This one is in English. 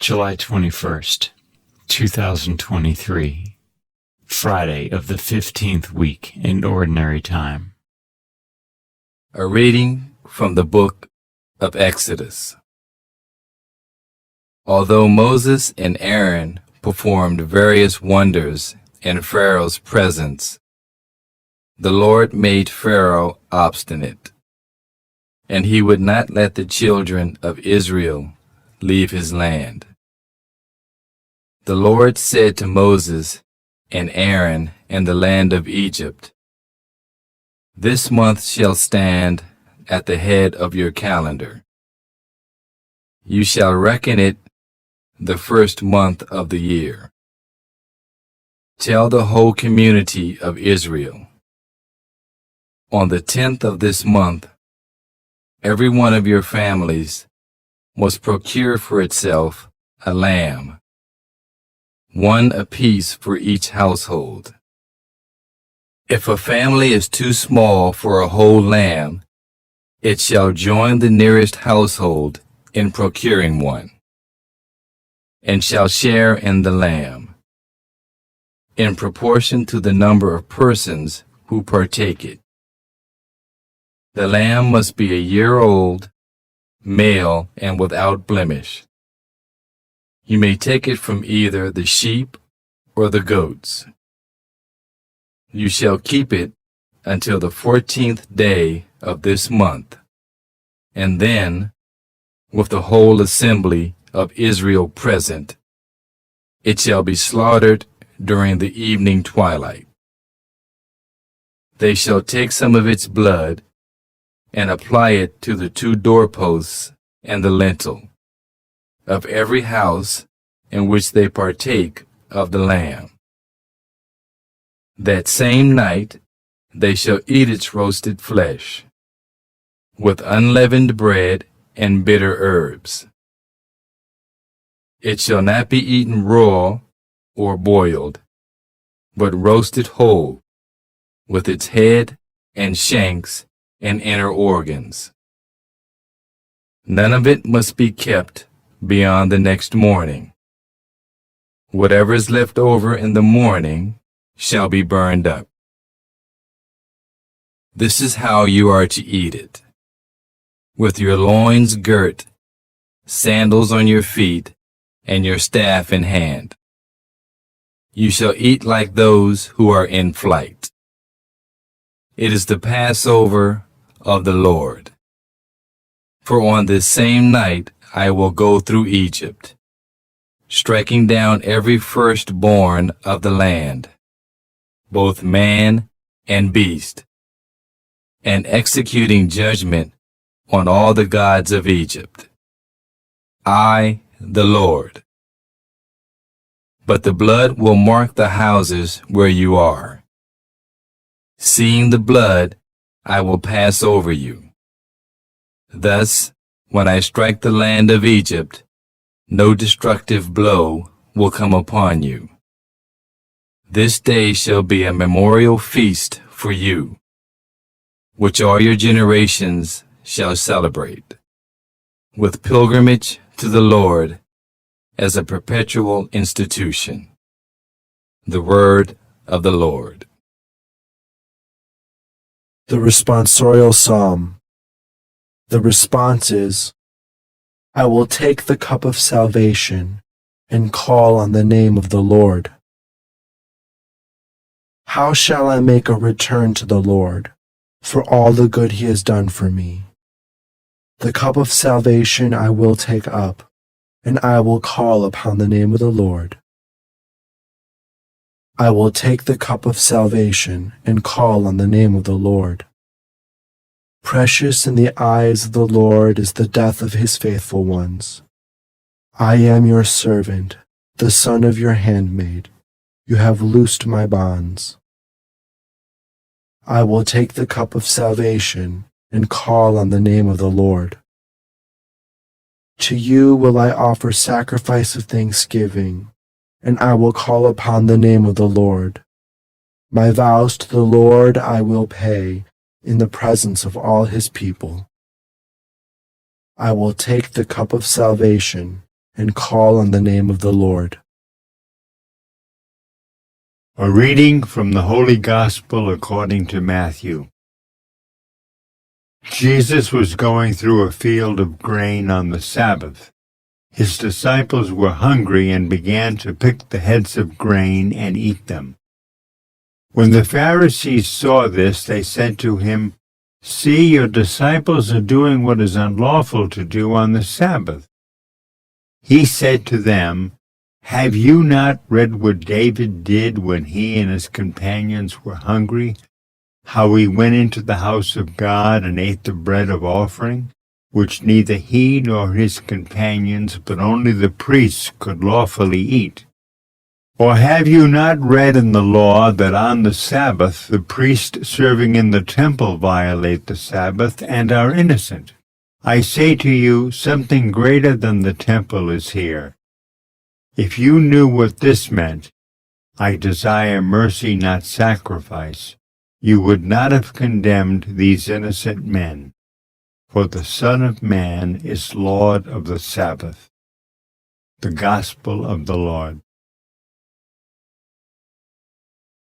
July 21st, 2023, Friday of the 15th week in Ordinary Time. A reading from the book of Exodus. Although Moses and Aaron performed various wonders in Pharaoh's presence, the Lord made Pharaoh obstinate, and he would not let the children of Israel leave his land. The Lord said to Moses and Aaron in the land of Egypt, "This month shall stand at the head of your calendar. You shall reckon it the first month of the year. Tell the whole community of Israel, on the 10th of this month, every one of your families must procure for itself a lamb, one apiece for each household. If a family is too small for a whole lamb, it shall join the nearest household in procuring one, and shall share in the lamb, in proportion to the number of persons who partake it. The lamb must be a year old, male, and without blemish. You may take it from either the sheep or the goats. You shall keep it until the 14th day of this month, and then, with the whole assembly of Israel present, it shall be slaughtered during the evening twilight. They shall take some of its blood and apply it to the 2 doorposts and the lintel of every house in which they partake of the lamb. That same night they shall eat its roasted flesh, with unleavened bread and bitter herbs. It shall not be eaten raw or boiled, but roasted whole, with its head and shanks and inner organs. None of it must be kept beyond the next morning. Whatever is left over in the morning shall be burned up. This is how you are to eat it: with your loins girt, sandals on your feet, and your staff in hand. You shall eat like those who are in flight. It is the Passover of the Lord. For on this same night I will go through Egypt, striking down every firstborn of the land, both man and beast, and executing judgment on all the gods of Egypt. I, the Lord. But the blood will mark the houses where you are. Seeing the blood, I will pass over you. Thus, when I strike the land of Egypt, no destructive blow will come upon you. This day shall be a memorial feast for you, which all your generations shall celebrate, with pilgrimage to the Lord as a perpetual institution. The word of the Lord. The responsorial psalm. The response is, I will take the cup of salvation and call on the name of the Lord. How shall I make a return to the Lord for all the good he has done for me? The cup of salvation I will take up, and I will call upon the name of the Lord. I will take the cup of salvation and call on the name of the Lord. Precious in the eyes of the Lord is the death of his faithful ones. I am your servant, the son of your handmaid. You have loosed my bonds. I will take the cup of salvation and call on the name of the Lord. To you will I offer sacrifice of thanksgiving, and I will call upon the name of the Lord. My vows to the Lord I will pay in the presence of all his people. I will take the cup of salvation and call on the name of the Lord. A reading from the Holy Gospel according to Matthew. Jesus was going through a field of grain on the Sabbath. His disciples were hungry and began to pick the heads of grain and eat them. When the Pharisees saw this, they said to him, "See, your disciples are doing what is unlawful to do on the Sabbath." He said to them, "Have you not read what David did when he and his companions were hungry? How he went into the house of God and ate the bread of offering, which neither he nor his companions, but only the priests could lawfully eat? Or have you not read in the law that on the Sabbath the priests serving in the temple violate the Sabbath and are innocent? I say to you, something greater than the temple is here. If you knew what this meant, 'I desire mercy, not sacrifice,' you would not have condemned these innocent men. For the Son of Man is Lord of the Sabbath." The Gospel of the Lord.